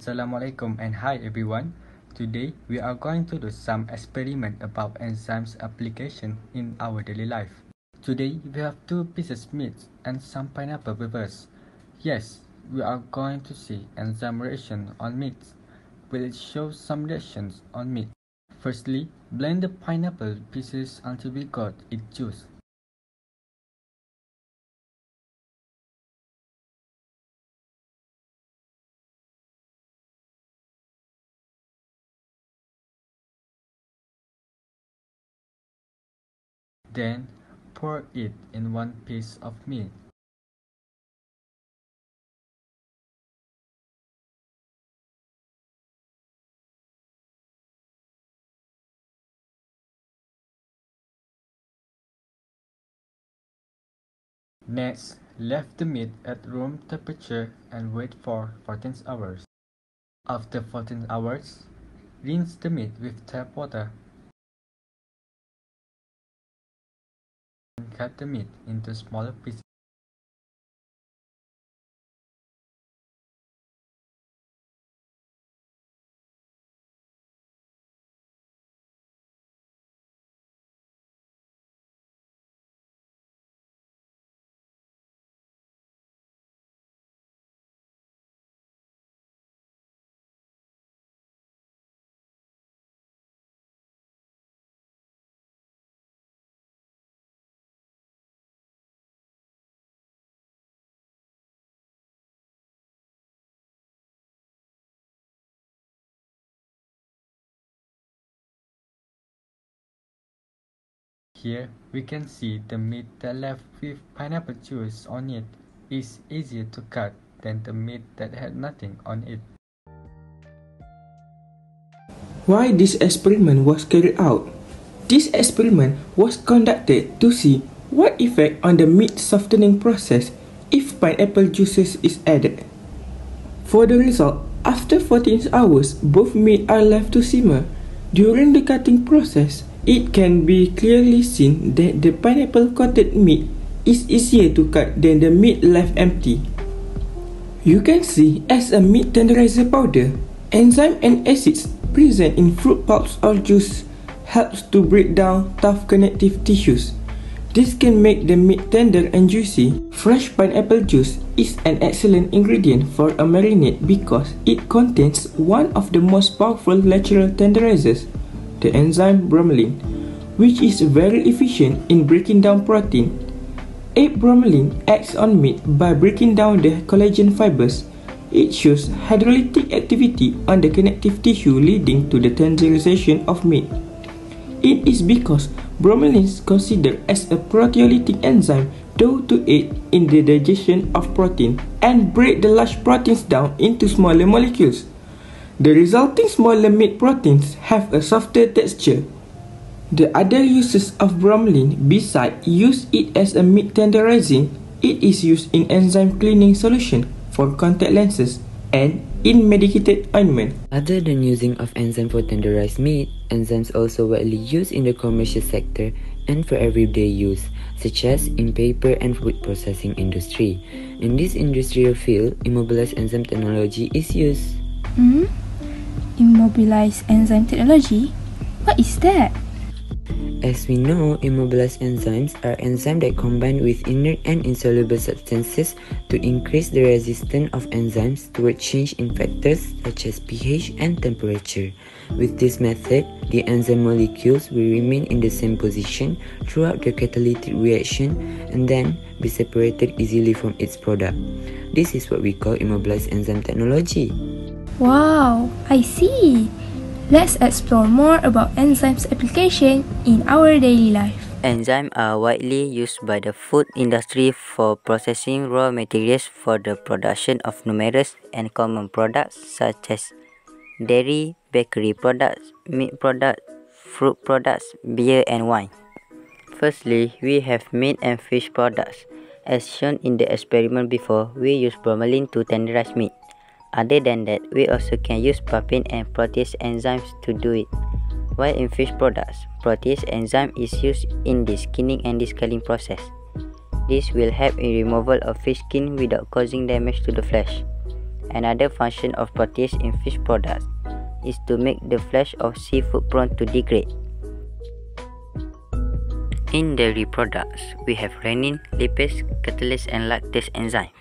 Assalamualaikum and hi everyone. Today we are going to do some experiment about enzymes application in our daily life. Today we have 2 pieces meat and some pineapple with us. Yes, we are going to see enzyme reaction on meat. Will it show some reactions on meat? Firstly, blend the pineapple pieces until we got its juice. Then, pour it in one piece of meat. Next, left the meat at room temperature and wait for 14 hours. After 14 hours, rinse the meat with tap water. And cut the meat into smaller pieces. Here we can see the meat that left with pineapple juice on it is easier to cut than the meat that had nothing on it. Why this experiment was carried out? This experiment was conducted to see what effect on the meat softening process if pineapple juices is added. For the result, after 14 hours, both meat are left to simmer. During the cutting process, it can be clearly seen that the pineapple-coated meat is easier to cut than the meat left empty. You can see as a meat tenderizer powder, enzyme and acids present in fruit pulps or juice helps to break down tough connective tissues. This can make the meat tender and juicy. Fresh pineapple juice is an excellent ingredient for a marinade because it contains one of the most powerful natural tenderizers, the enzyme bromelain, which is very efficient in breaking down protein. Bromelain acts on meat by breaking down the collagen fibers. It shows hydrolytic activity on the connective tissue leading to the tenderization of meat. It is because bromelain is considered as a proteolytic enzyme due to aid in the digestion of protein and break the large proteins down into smaller molecules. The resulting smaller meat proteins have a softer texture. The other uses of bromelain, besides use it as a meat tenderizing, it is used in enzyme cleaning solution for contact lenses and in medicated ointment. Other than using of enzyme for tenderized meat, enzymes also widely used in the commercial sector and for everyday use, such as in paper and food processing industry. In this industrial field, immobilized enzyme technology is used. Immobilized enzyme technology? What is that? As we know, immobilized enzymes are enzymes that combine with inert and insoluble substances to increase the resistance of enzymes toward change in factors such as pH and temperature. With this method, the enzyme molecules will remain in the same position throughout the catalytic reaction and then be separated easily from its product. This is what we call immobilized enzyme technology. Wow, I see. Let's explore more about enzymes application in our daily life. Enzymes are widely used by the food industry for processing raw materials for the production of numerous and common products such as dairy, bakery products, meat products, fruit products, beer and wine. Firstly, we have meat and fish products. As shown in the experiment before, we use bromelain to tenderize meat. Other than that, we also can use papain and protease enzymes to do it. While in fish products, protease enzyme is used in the skinning and descaling process. This will help in removal of fish skin without causing damage to the flesh. Another function of protease in fish products is to make the flesh of seafood prone to degrade. In dairy products, we have rennin, lipase, catalase, and lactase enzymes.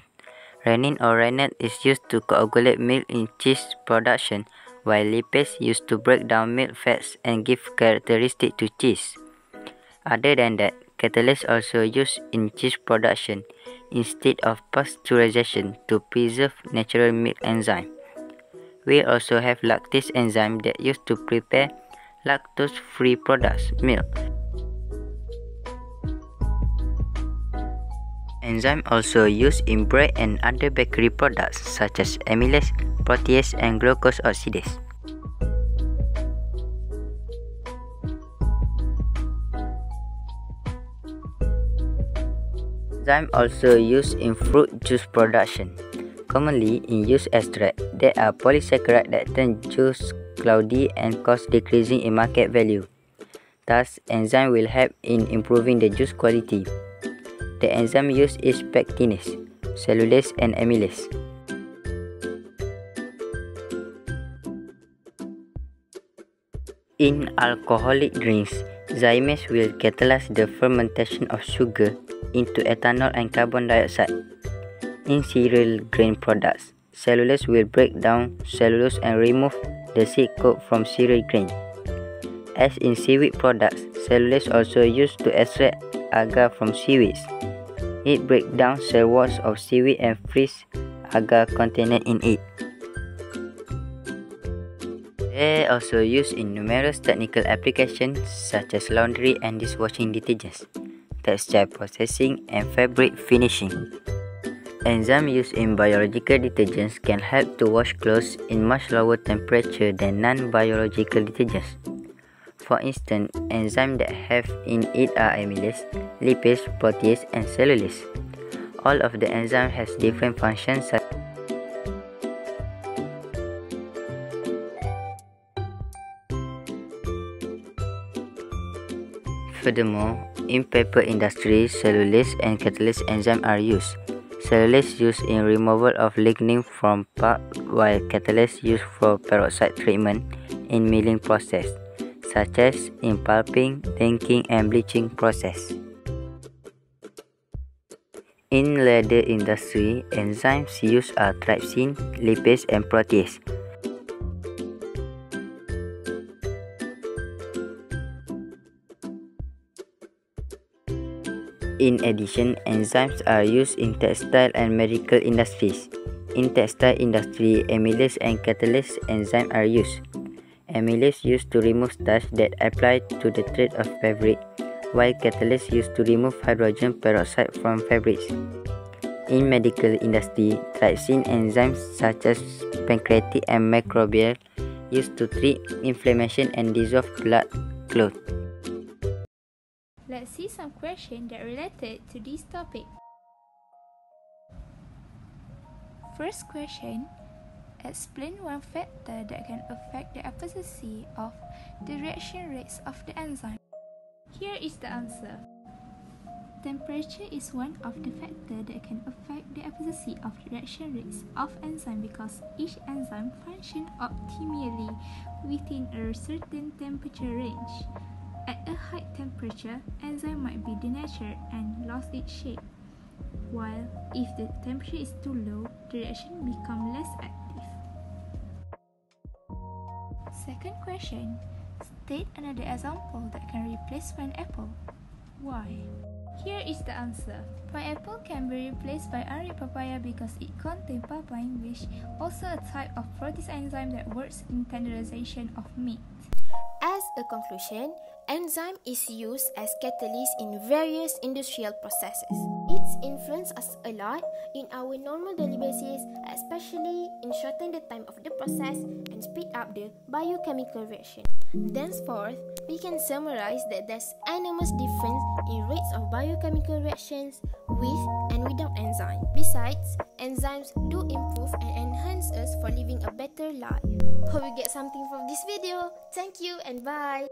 Rennin or rennet is used to coagulate milk in cheese production, while lipase used to break down milk fats and give characteristic to cheese. Other than that, catalase also used in cheese production instead of pasteurization to preserve natural milk enzyme. We also have lactase enzyme that used to prepare lactose-free products, milk. Enzyme also used in bread and other bakery products such as amylase, protease, and glucose oxidase. Enzyme also used in fruit juice production. Commonly in use extract, there are polysaccharides that turn juice cloudy and cause decreasing in market value. Thus, enzyme will help in improving the juice quality. The enzyme used is pectinase, cellulase, and amylase. In alcoholic drinks, zymase will catalyze the fermentation of sugar into ethanol and carbon dioxide. In cereal grain products, cellulase will break down cellulose and remove the seed coat from cereal grain. As in seaweed products, cellulase also used to extract agar from seaweeds. It breaks down cell walls of seaweed and frees agar contained in it. They are also used in numerous technical applications such as laundry and dishwashing detergents, textile processing, and fabric finishing. Enzymes used in biological detergents can help to wash clothes in much lower temperature than non-biological detergents. For instance, enzymes that have in it are amylase, lipase, protease, and cellulase. All of the enzymes has different functions. Furthermore, in paper industry, cellulase and catalase enzymes are used. Cellulase used in removal of lignin from pulp, while catalase used for peroxide treatment in milling process, such as in pulping, tanking, and bleaching process. In leather industry, enzymes used are trypsin, lipase, and protease. In addition, enzymes are used in textile and medical industries. In textile industry, amylase and catalase enzymes are used. Amylase used to remove starch that applied to the thread of fabric, while catalase used to remove hydrogen peroxide from fabrics. In medical industry, trypsin enzymes such as pancreatic and microbial used to treat inflammation and dissolve blood clots. Let's see some questions that related to this topic. First question, explain one factor that can affect the efficiency of the reaction rates of the enzyme. Here is the answer. Temperature is one of the factors that can affect the efficiency of reaction rates of enzyme because each enzyme functions optimally within a certain temperature range. At a high temperature, enzyme might be denatured and lost its shape, while if the temperature is too low, the reaction becomes less active. Second question, state another example that can replace pineapple. Why? Here is the answer. Pineapple can be replaced by unripe papaya because it contains papain, which also a type of protease enzyme that works in tenderisation of meat. As a conclusion, enzyme is used as catalyst in various industrial processes. It influences us a lot in our normal daily basis, especially in shortening the time of the process and speed up the biochemical reaction. Thenceforth, we can summarize that there's enormous difference in rates of biochemical reactions with and without enzyme. Besides, enzymes do improve and enhance us for living a better life. Hope you get something from this video. Thank you and bye!